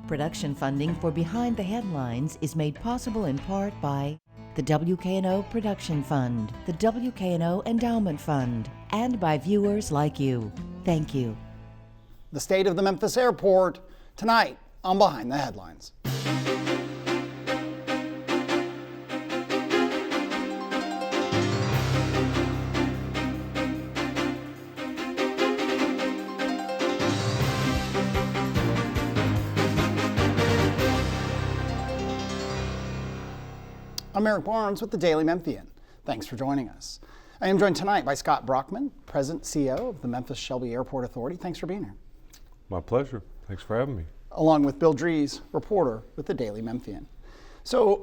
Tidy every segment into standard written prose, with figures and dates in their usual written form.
Production funding for Behind the Headlines is made possible in part by the WKNO Production Fund, the WKNO Endowment Fund, and by viewers like you. Thank you. The state of the Memphis airport tonight on Behind the Headlines. I'm Eric Barnes with the Daily Memphian. Thanks for joining us. I am joined tonight by Scott Brockman, President CEO of the Memphis Shelby Airport Authority. Thanks for being here. My pleasure. Thanks for having me. Along with Bill Dries, reporter with the Daily Memphian. So,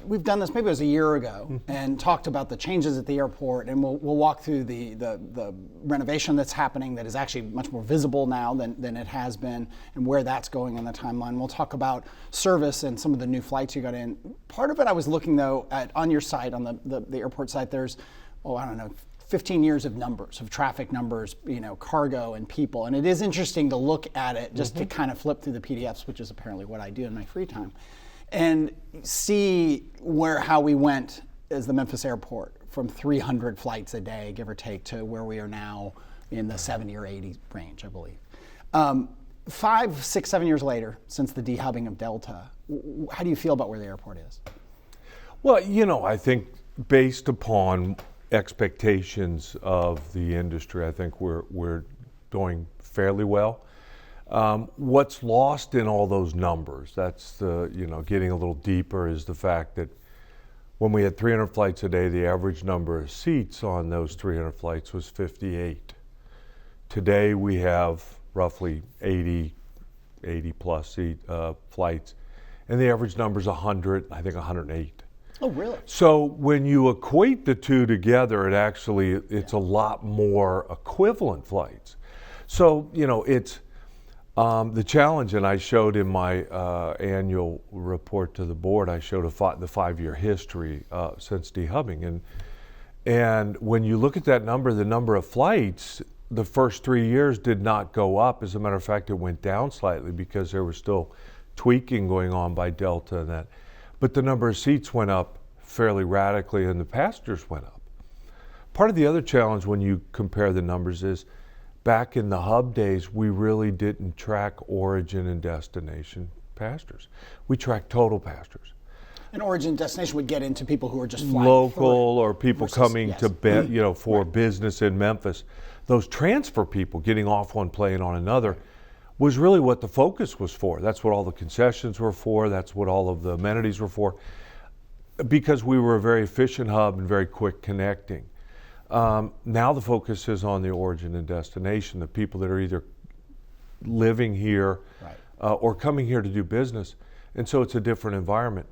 we've done this, maybe it was a year ago, and talked about the changes at the airport, and we'll walk through the renovation that's happening that is actually much more visible now than it has been, and where that's going in the timeline. We'll talk about service and some of the new flights you got in. Part of it I was looking, though, at on your site, on the airport site, there's, 15 years of numbers, of traffic numbers, cargo and people. And it is interesting to look at it just to kind of flip through the PDFs, which is apparently what I do in my free time, and see how we went as the Memphis airport from 300 flights a day, give or take, to where we are now in the 70 or 80 range, I believe. 5, 6, 7 years later, since the dehubbing of Delta, how do you feel about where the airport is? Well, I think based upon expectations of the industry, I think we're doing fairly well. What's lost in all those numbers, that's getting a little deeper, is the fact that when we had 300 flights a day, the average number of seats on those 300 flights was 58. Today we have roughly 80 plus seat flights, and the average number is 100, I think 108. Oh, really? So when you equate the two together, it's a lot more equivalent flights. So, it's the challenge, and I showed in my annual report to the board, I showed the 5-year history since dehubbing. And when you look at that number, the number of flights, the first 3 years did not go up. As a matter of fact, it went down slightly because there was still tweaking going on by Delta and that. But the number of seats went up fairly radically and the passengers went up. Part of the other challenge when you compare the numbers is back in the hub days, we really didn't track origin and destination passengers. We tracked total passengers. An origin and destination would get into people who are just flying local or people coming to for business in Memphis. Those transfer people getting off one plane on another was really what the focus was for. That's what all the concessions were for. That's what all of the amenities were for, because we were a very efficient hub and very quick connecting. Now the focus is on the origin and destination, the people that are either living here or coming here to do business. And so it's a different environment.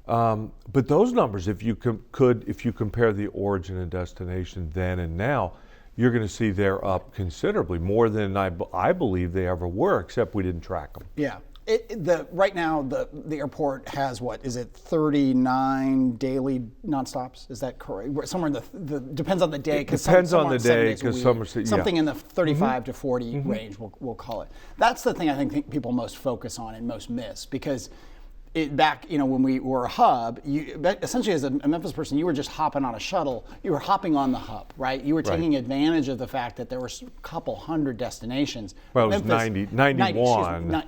But those numbers, if you compare the origin and destination then and now, you're going to see they're up considerably, more than I believe they ever were, except we didn't track them. Yeah. Right now, the airport has, 39 daily nonstops? Is that correct? Somewhere in depends on the day. It depends on the day, because some are... Something in the 35 to 40 range, we'll call it. That's the thing I think people most focus on and most miss, because when we were a hub, essentially as a Memphis person, you were just hopping on a shuttle. You were hopping on the hub, right? You were taking advantage of the fact that there were a couple hundred destinations. Well, it was 91.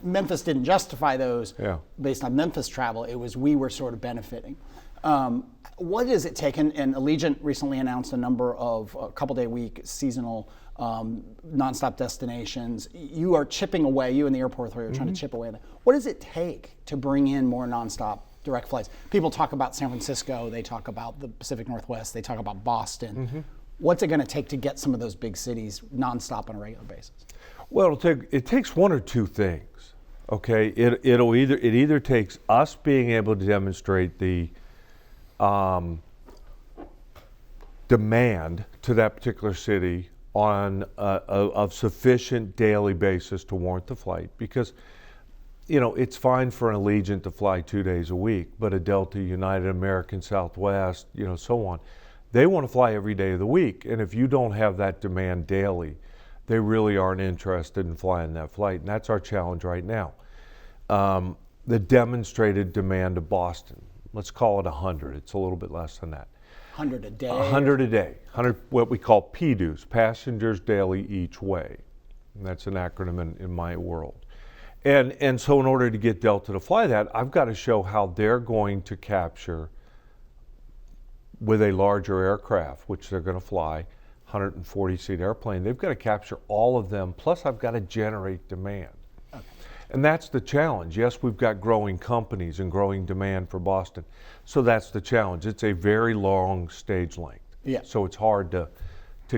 Memphis didn't justify those based on Memphis travel. We were sort of benefiting. What does it take? And Allegiant recently announced a number of couple-day-week seasonal nonstop destinations. You are chipping away, you and the airport authority are trying to chip away at that. What does it take to bring in more nonstop direct flights? People talk about San Francisco, they talk about the Pacific Northwest, they talk about Boston. What's it going to take to get some of those big cities nonstop on a regular basis? Well, it takes one or two things. Okay, it either takes us being able to demonstrate the demand to that particular city on of sufficient daily basis to warrant the flight, because it's fine for an Allegiant to fly 2 days a week, but a Delta, United, American, Southwest, so on, they want to fly every day of the week. And if you don't have that demand daily, they really aren't interested in flying that flight. And that's our challenge right now. The demonstrated demand of Boston, let's call it 100. It's a little bit less than that. 100 a day? 100 a day. 100, what we call PDUs, passengers daily each way. And that's an acronym in my world. And so in order to get Delta to fly that, I've got to show how they're going to capture, with a larger aircraft, which they're going to fly, 140-seat airplane, they've got to capture all of them, plus I've got to generate demand. Okay. And that's the challenge. Yes, we've got growing companies and growing demand for Boston. So that's the challenge. It's a very long stage length. Yeah. So it's hard to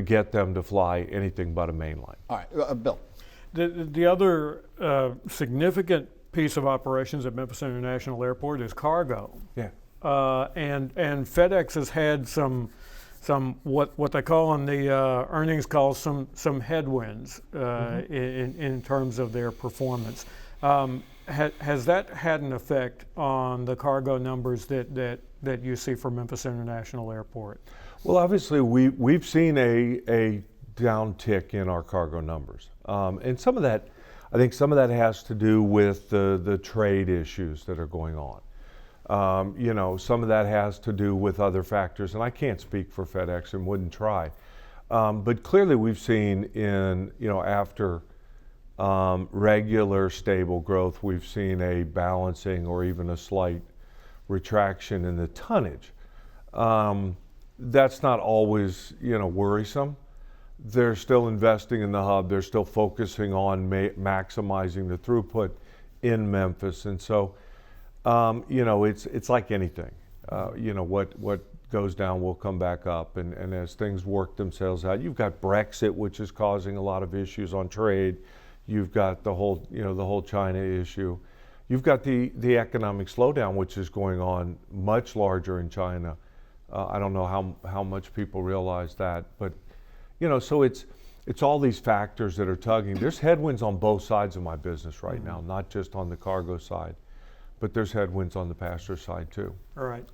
get them to fly anything but a mainline. All right, Bill. The other significant piece of operations at Memphis International Airport is cargo. Yeah. And FedEx has had some what they call on the earnings call some headwinds in terms of their performance. Has that had an effect on the cargo numbers that you see for Memphis International Airport? Well, obviously we've seen a downtick in our cargo numbers, and some of that, I think some of that has to do with the trade issues that are going on. Some of that has to do with other factors, and I can't speak for FedEx and wouldn't try. But clearly we've seen after regular stable growth, we've seen a balancing or even a slight retraction in the tonnage. That's not always, worrisome. They're still investing in the hub. They're still focusing on maximizing the throughput in Memphis. And so, it's like anything. What goes down will come back up. And as things work themselves out, you've got Brexit, which is causing a lot of issues on trade. You've got the whole China issue. You've got the economic slowdown, which is going on much larger in China. I don't know how much people realize that, but so it's all these factors that are tugging. There's headwinds on both sides of my business right now, not just on the cargo side, but there's headwinds on the passenger side too. All right.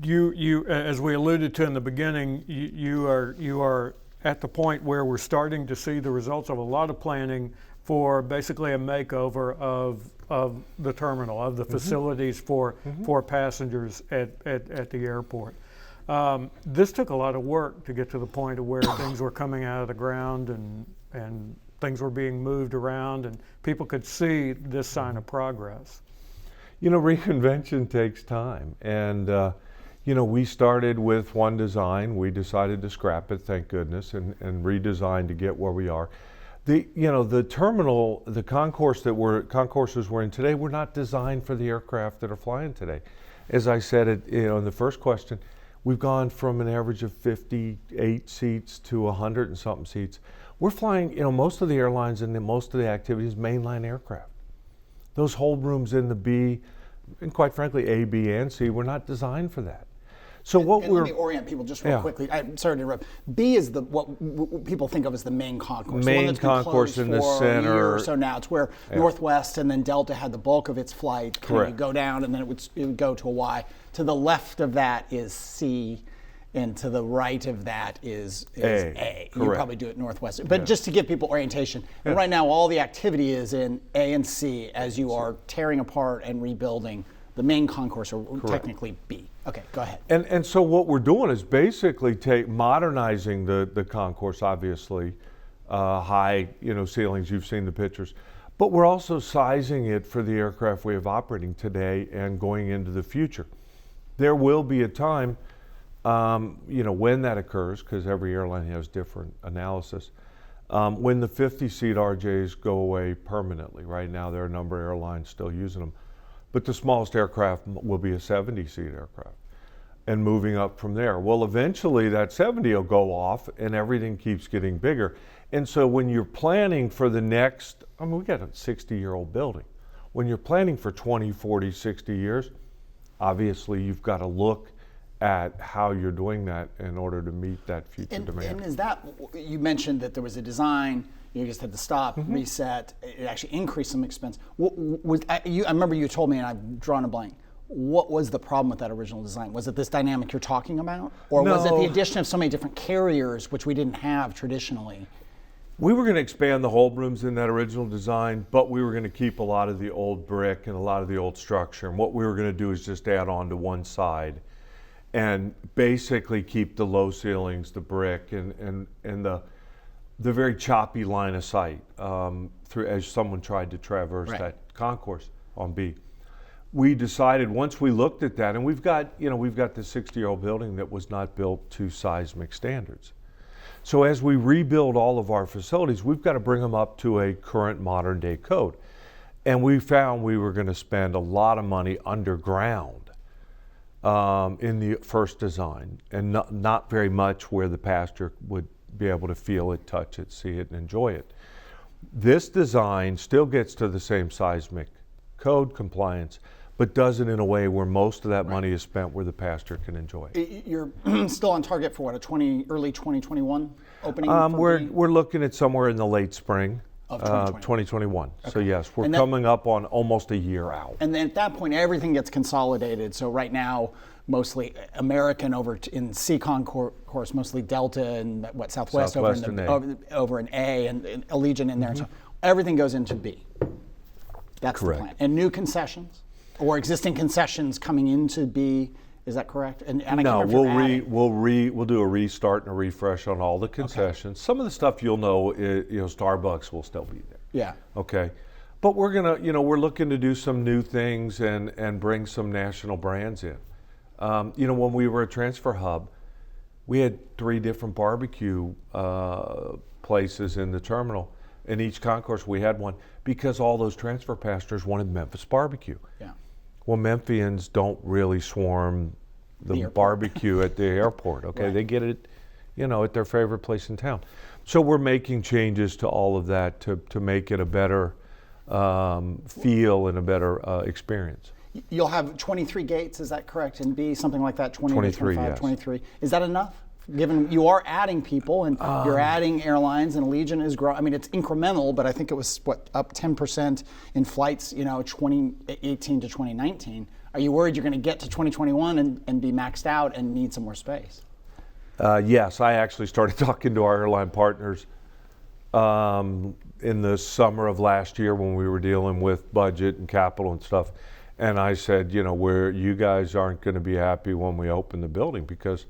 You as we alluded to in the beginning, you are at the point where we're starting to see the results of a lot of planning for basically a makeover of the terminal, of the facilities for passengers at the airport. This took a lot of work to get to the point of where things were coming out of the ground and things were being moved around and people could see this sign of progress. Reinvention takes time. And, we started with one design. We decided to scrap it, thank goodness, and redesign to get where we are. The terminal, the concourses we're in today were not designed for the aircraft that are flying today. As I said in the first question, we've gone from an average of 58 seats to 100 and something seats. We're flying, most of the airlines and most of the activities mainline aircraft. Those hold rooms in the B, and quite frankly, A, B, and C, were not designed for that. So let me orient people just real quickly. I'm sorry to interrupt. B is what people think of as the main concourse. Main the one that's been concourse in the center. A year or so now. It's where Northwest and then Delta had the bulk of its flight. Correct. You go down and then it would go to a Y. To the left of that is C, and to the right of that is A. You probably do it Northwest. But just to give people orientation, and right now all the activity is in A and C as you are tearing apart and rebuilding the main concourse, or technically B. Okay, go ahead. And so what we're doing is basically modernizing the concourse, obviously, high ceilings, you've seen the pictures, but we're also sizing it for the aircraft we have operating today and going into the future. There will be a time, when that occurs, because every airline has different analysis, when the 50-seat RJs go away permanently. Right now there are a number of airlines still using them. But the smallest aircraft will be a 70-seat aircraft, and moving up from there. Well, eventually that 70 will go off and everything keeps getting bigger. And so when you're planning for the next, we got a 60-year-old building. When you're planning for 20, 40, 60 years, obviously you've got to look at how you're doing that in order to meet that future demand. And is that, you mentioned that there was a design, you just had to stop, reset, it actually increased some expense. I remember you told me, and I've drawn a blank, what was the problem with that original design? Was it this dynamic you're talking about? Or was it the addition of so many different carriers, which we didn't have traditionally? We were going to expand the hold rooms in that original design, but we were going to keep a lot of the old brick and a lot of the old structure. And what we were going to do is just add on to one side and basically keep the low ceilings, the brick, and the very choppy line of sight through as someone tried to traverse Right. that concourse on B. We decided once we looked at that, and we've got this 60-year-old building that was not built to seismic standards. So as we rebuild all of our facilities, we've got to bring them up to a current modern day code. And we found we were going to spend a lot of money underground in the first design, and not very much where the passenger would be able to feel it, touch it, see it, and enjoy it. This design still gets to the same seismic code compliance, but does it in a way where most of that money is spent where the passenger can enjoy it. You're still on target for what, early 2021 opening? We're looking at somewhere in the late spring Of 2021. So Okay. yes, we're And that- coming up on almost a year out. And then at that point, everything gets consolidated. So right now, mostly American in C concourse, mostly Delta and Southwest, Southwest over in and over in A and Allegiant in there. So everything goes into B. That's Correct. the plan. And new concessions or existing concessions coming into B. Is that correct? And I can't No, remember if you're adding- we'll do a restart and a refresh on all the concessions. Some of the stuff you'll know, Starbucks will still be there. Yeah. Okay, but we're gonna, we're looking to do some new things and bring some national brands in. When we were a transfer hub, we had 3 different barbecue places in the terminal. In each concourse, we had one because all those transfer passengers wanted Memphis barbecue. Yeah. Well, Memphians don't really swarm the airport. barbecue at the airport. Okay, Right. they get it, at their favorite place in town. So we're making changes to all of that to make it a better feel and a better experience. You'll have 23 gates, is that correct? And B, something like that, 20 to 23, 25, yes. 23. Is that enough? Given you are adding people and you're adding airlines and Allegiant is growing. I mean, it's incremental, but I think it was, up 10% in flights, 2018 to 2019. Are you worried you're going to get to 2021 and be maxed out and need some more space? Yes, I actually started talking to our airline partners in the summer of last year when we were dealing with budget and capital and stuff. And I said, you guys aren't going to be happy when we open the building because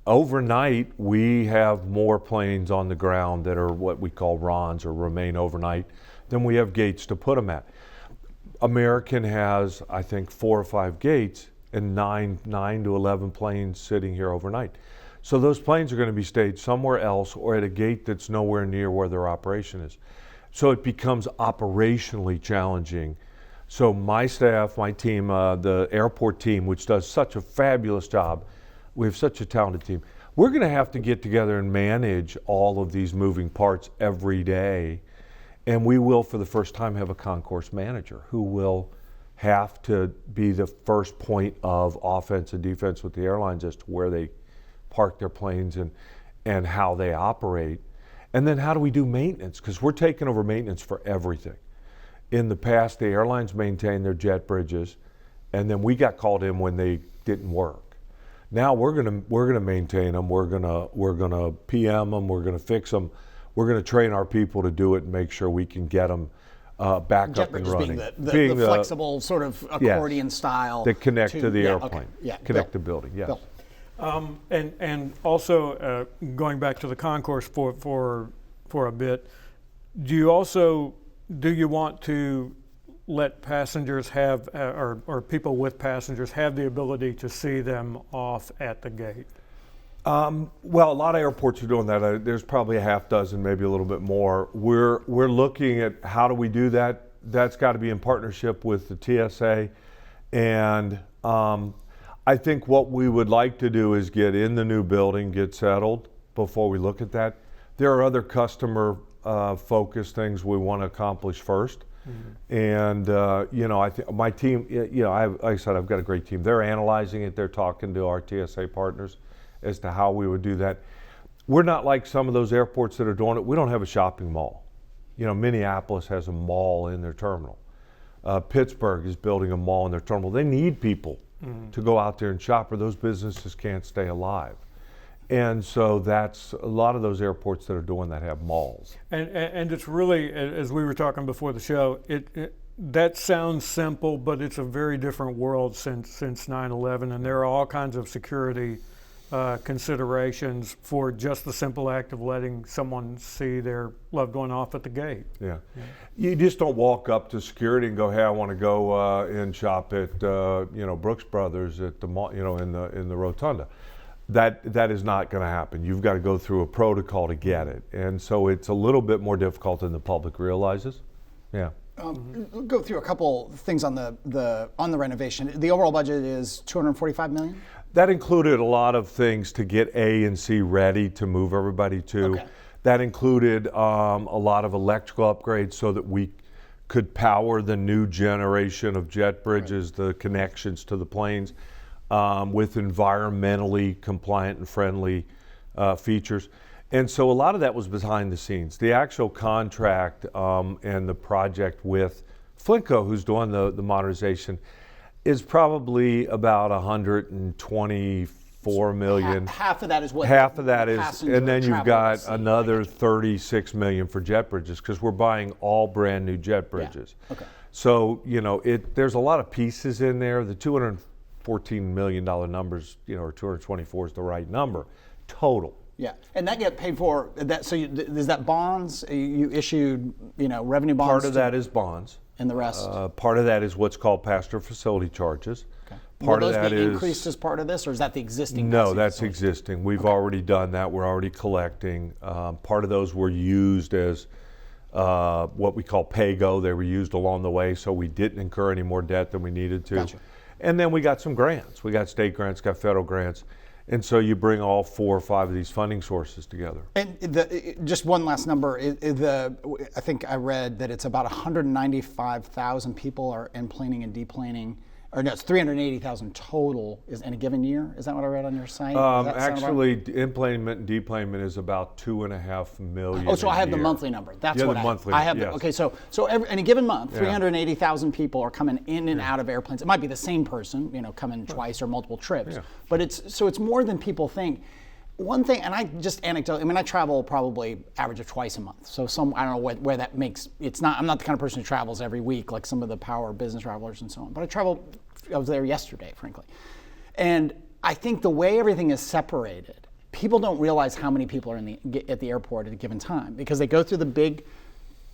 overnight we have more planes on the ground that are what we call RONs or remain overnight than we have gates to put them at. American has, I think, 4 or 5 gates and 9 to 11 planes sitting here overnight. So those planes are going to be staged somewhere else or at a gate that's nowhere near where their operation is. So it becomes operationally challenging. So my staff, my team, the airport team, which does such a fabulous job, we have such a talented team. We're going to have to get together and manage all of these moving parts every day. And we will, for the first time, have a concourse manager who will have to be the first point of offense and defense with the airlines as to where they park their planes and how they operate. And then how do we do maintenance? Because we're taking over maintenance for everything. In the past, the airlines maintained their jet bridges, and then we got called in when they didn't work. Now we're gonna maintain them. We're gonna PM them. We're gonna fix them. We're gonna train our people to do it and make sure we can get them back Jet up and bridges running. being the flexible sort of accordion style. That connect to the yeah, airplane. Okay. Yeah, Connect Bill. the building. Yes. Bill. And also going back to the concourse for a bit, do you want to let passengers have or people with passengers have the ability to see them off at the gate? Well, a lot of airports are doing that. There's probably a half dozen, maybe a little bit more. We're looking at how do we do that. That's got to be in partnership with the TSA, and I think what we would like to do is get in the new building, get settled before we look at that. There are other customer focused things we want to accomplish first. Mm-hmm. And I think my team, like I said, I've got a great team. They're analyzing it. They're talking to our TSA partners as to how we would do that. We're not like some of those airports that are doing it. We don't have a shopping mall. Minneapolis has a mall in their terminal. Pittsburgh is building a mall in their terminal. They need people to go out there and shop, or those businesses can't stay alive. And so that's a lot of those airports that are doing that have malls. And it's really, as we were talking before the show, that sounds simple, but it's a very different world since 9/11, and there are all kinds of security considerations for just the simple act of letting someone see their loved one off at the gate. Yeah. You just don't walk up to security and go, "Hey, I want to go and shop at Brooks Brothers at the mall, in the rotunda." That is not going to happen. You've got to go through a protocol to get it, and so it's a little bit more difficult than the public realizes. Yeah. We'll go through a couple things on the renovation. The overall budget is $245 million. That included a lot of things to get A and C ready to move everybody to. Okay. That included a lot of electrical upgrades so that we could power the new generation of jet bridges, the connections to the planes, with environmentally compliant and friendly features. And so a lot of that was behind the scenes. The actual contract and the project with Flinco, who's doing the modernization, is probably about $124 million. Half of that is what? Half of that is, passenger and then you've travel got at sea. another $36 million for jet bridges because we're buying all brand new jet bridges. Okay. So there's a lot of pieces in there. The $214 million numbers, or 224 is the right number total. Yeah, and that get paid for. That so is that bonds you issued? Revenue bonds. Part of that is bonds. And the rest. Part of that is what's called passenger facility charges. Okay. Part Will of those that be is increased as part of this, or is that the existing? No, passenger that's facilities? existing. We've already done that. We're already collecting. Part of those were used as what we call pay-go. They were used along the way, so we didn't incur any more debt than we needed to. Gotcha. And then we got some grants. We got state grants, got federal grants. And so you bring all 4 or 5 of these funding sources together. And just one last number. I think I read that it's about 195,000 people are enplaning and deplaning, or no, it's 380,000 total in a given year. Is that what I read on your site? Does that sound Actually, enplanement and deplanement is about 2.5 million. Oh, so I have the a year. monthly number. That's Yeah, what the I monthly, have. I have. yes. Okay, so in a given month, Yeah. 380,000 people are coming in and out of airplanes. It might be the same person, coming twice or multiple trips, Yeah. but it's more than people think. One thing, and I just anecdote. I travel probably average of twice a month. So I don't know where that makes. It's not. I'm not the kind of person who travels every week like some of the power business travelers and so on. But I was there yesterday, frankly, and I think the way everything is separated, people don't realize how many people are at the airport at a given time because they go through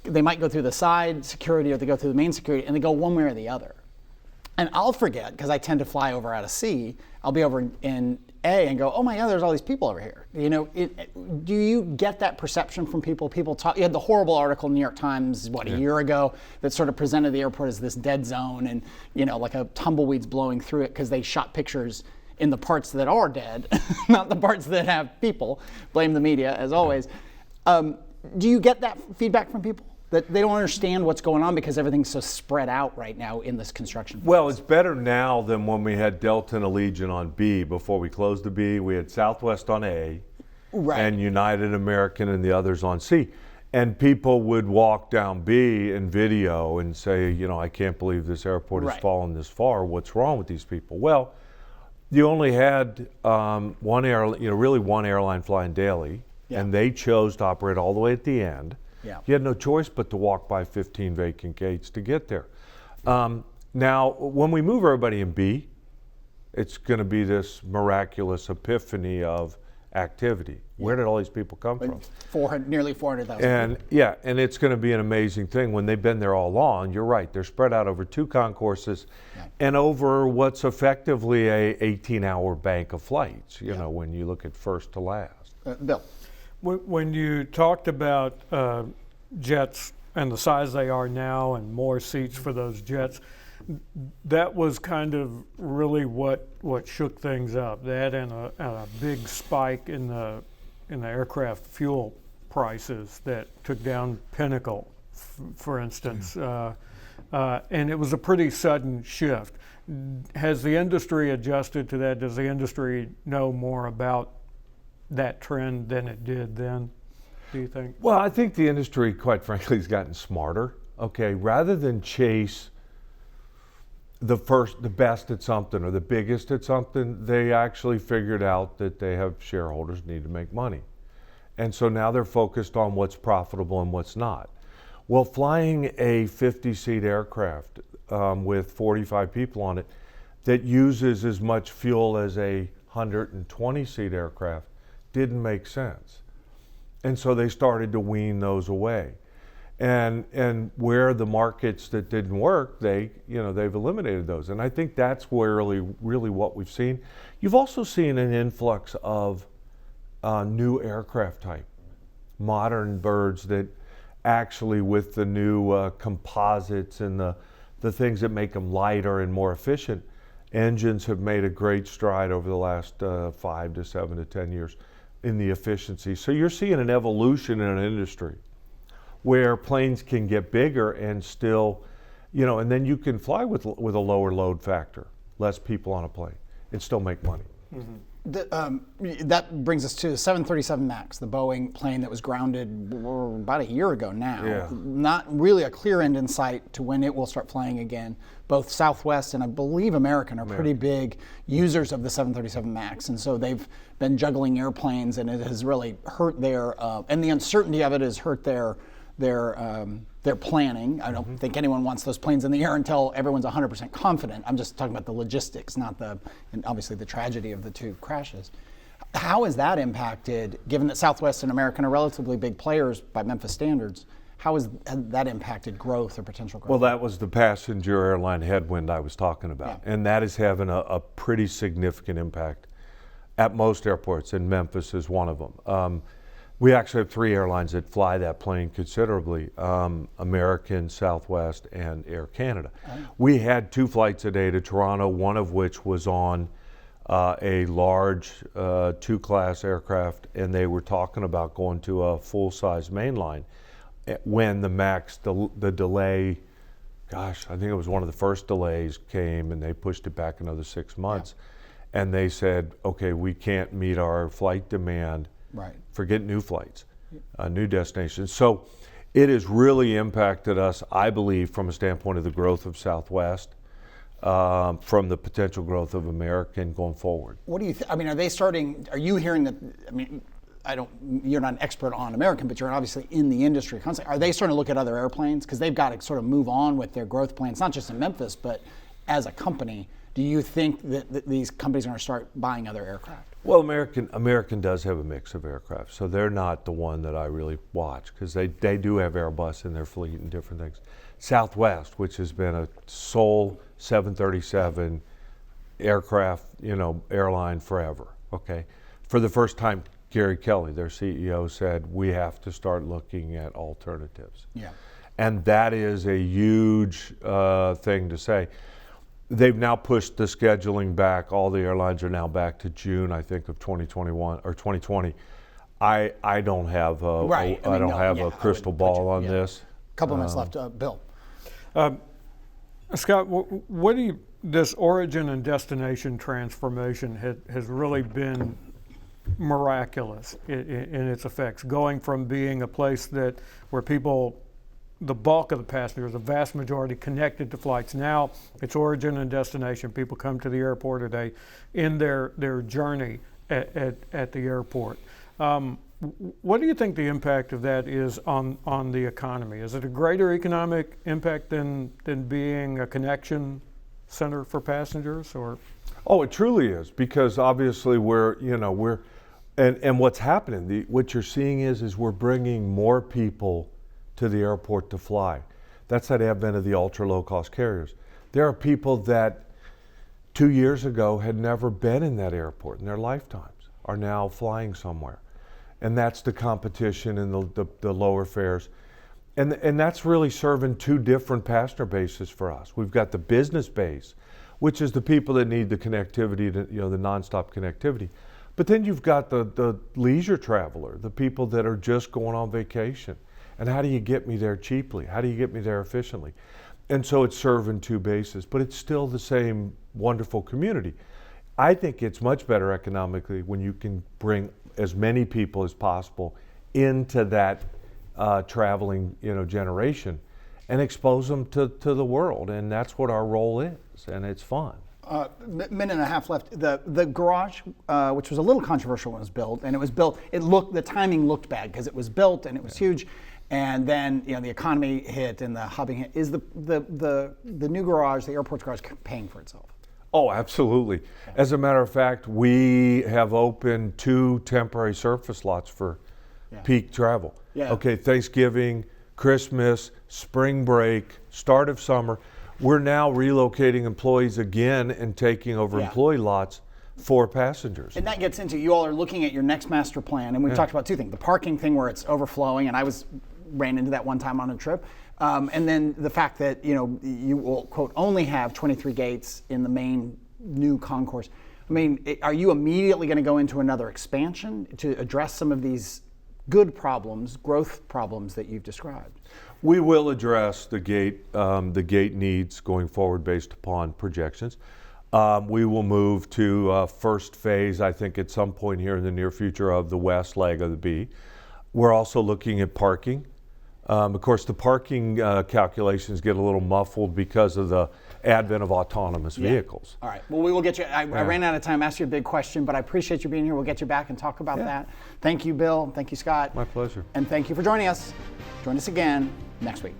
they might go through the side security or they go through the main security, and they go one way or the other. And I'll forget because I tend to fly over out of C. I'll be over in A and go, oh my God, there's all these people over here. Do you get that perception from people? People talk. You had the horrible article in the New York Times, a year ago, that sort of presented the airport as this dead zone and like a tumbleweeds blowing through it because they shot pictures in the parts that are dead, not the parts that have people. Blame the media as always. Do you get that feedback from people? That they don't understand what's going on because everything's so spread out right now in this construction phase? Well, it's better now than when we had Delta and Allegiant on B. Before we closed the B, we had Southwest on A, Right. and United American and the others on C. And people would walk down B and video and say, I can't believe this airport has Right. fallen this far. What's wrong with these people? Well, you only had one airline flying daily, Yeah. and they chose to operate all the way at the end. Yeah. You had no choice but to walk by 15 vacant gates to get there. Now, when we move everybody in B, it's going to be this miraculous epiphany of activity. Where did all these people come from? Nearly 400,000. And it's going to be an amazing thing when they've been there all along. You're right, they're spread out over 2 concourses and over what's effectively a 18-hour bank of flights, when you look at first to last. Bill. When you talked about jets and the size they are now and more seats for those jets, that was kind of really what shook things up. That and a big spike in the aircraft fuel prices that took down Pinnacle, for instance, and it was a pretty sudden shift. Has the industry adjusted to that? Does the industry know more about that trend than it did then, do you think? Well, I think the industry, quite frankly, has gotten smarter. Okay, rather than chase the best at something or the biggest at something, they actually figured out that they have shareholders need to make money. And so now they're focused on what's profitable and what's not. Well, flying a 50-seat aircraft with 45 people on it that uses as much fuel as a 120-seat aircraft didn't make sense. And so they started to wean those away. And where the markets that didn't work, they've eliminated those. And I think that's really what we've seen. You've also seen an influx of new aircraft type, modern birds that actually, with the new composites and the things that make them lighter and more efficient, engines have made a great stride over the last 5 to 7 to 10 years in the efficiency. So you're seeing an evolution in an industry where planes can get bigger and still, and then you can fly with a lower load factor, less people on a plane, and still make money. Mm-hmm. That brings us to the 737 MAX, the Boeing plane that was grounded about a year ago now. Yeah. Not really a clear end in sight to when it will start flying again. Both Southwest and I believe American are pretty big users of the 737 MAX, and so they've been juggling airplanes, and it has really hurt their, and the uncertainty of it has hurt their planning. I don't think anyone wants those planes in the air until everyone's 100% confident. I'm just talking about the logistics, and obviously the tragedy of the two crashes. How has that impacted, given that Southwest and American are relatively big players by Memphis standards, how has that impacted growth or potential growth? Well, that was the passenger airline headwind I was talking about. Yeah. And that is having a pretty significant impact at most airports, and Memphis is one of them. We actually have 3 airlines that fly that plane considerably, American, Southwest, and Air Canada. We had 2 flights a day to Toronto, one of which was on a large 2-class aircraft, and they were talking about going to a full-size mainline when the MAX, the delay, I think it was one of the first delays came, and they pushed it back another 6 months. Yeah. And they said, okay, we can't meet our flight demand. Right. Forget new flights, new destinations. So it has really impacted us, I believe, from a standpoint of the growth of Southwest, from the potential growth of American going forward. What do you think? I mean, are you hearing that, you're not an expert on American, but you're obviously in the industry constantly. Are they starting to look at other airplanes? Because they've got to sort of move on with their growth plans, not just in Memphis, but as a company. Do you think that these companies are going to start buying other aircraft? Well, American does have a mix of aircraft, so they're not the one that I really watch, because they do have Airbus in their fleet and different things. Southwest, which has been a sole 737 aircraft, airline forever. Okay, for the first time, Gary Kelly, their CEO, said we have to start looking at alternatives. Yeah, and that is a huge thing to say. They've now pushed the scheduling back. All the airlines are now back to June, I think, of 2021 or 2020. I don't have a crystal ball on this. A couple of minutes left, Bill. Scott, what do you? This origin and destination transformation has really been miraculous in its effects, going from being a place where people, the bulk of the passengers, the vast majority, connected to flights. Now it's origin and destination. People come to the airport, or they end their journey at the airport. What do you think the impact of that is on the economy? Is it a greater economic impact than being a connection center for passengers, or? Oh, it truly is, because obviously and what's happening, what you're seeing is we're bringing more people to the airport to fly. That's that advent of the ultra low cost carriers. There are people that 2 years ago had never been in that airport in their lifetimes, are now flying somewhere. And that's the competition and the lower fares. And that's really serving 2 different passenger bases for us. We've got the business base, which is the people that need the connectivity, the nonstop connectivity. But then you've got the leisure traveler, the people that are just going on vacation. And how do you get me there cheaply? How do you get me there efficiently? And so it's serving 2 bases, but it's still the same wonderful community. I think it's much better economically when you can bring as many people as possible into that traveling generation, and expose them to the world. And that's what our role is, and it's fun. Minute and a half left. The garage, which was a little controversial when it was built, and it was built, the timing looked bad because it was built and it was huge, and then the economy hit and the hubbing hit. Is the new garage, the airport's garage, paying for itself? Oh, absolutely. As a matter of fact, we have opened 2 temporary surface lots for peak travel. Yeah. Okay, Thanksgiving, Christmas, spring break, start of summer. We're now relocating employees again and taking over employee lots for passengers. And that gets into, you all are looking at your next master plan, and we've talked about 2 things. The parking thing where it's overflowing, and I ran into that one time on a trip. And then the fact that you will, quote, only have 23 gates in the main new concourse. I mean, are you immediately going to go into another expansion to address some of these good problems, growth problems that you've described? We will address the gate needs going forward based upon projections. We will move to first phase, I think, at some point here in the near future of the west leg of the B. We're also looking at parking. Of course, the parking calculations get a little muffled because of the advent of autonomous vehicles. All right. Well, we will get you. I ran out of time. Asked you a big question, but I appreciate you being here. We'll get you back and talk about that. Thank you, Bill. Thank you, Scott. My pleasure. And thank you for joining us. Join us again next week.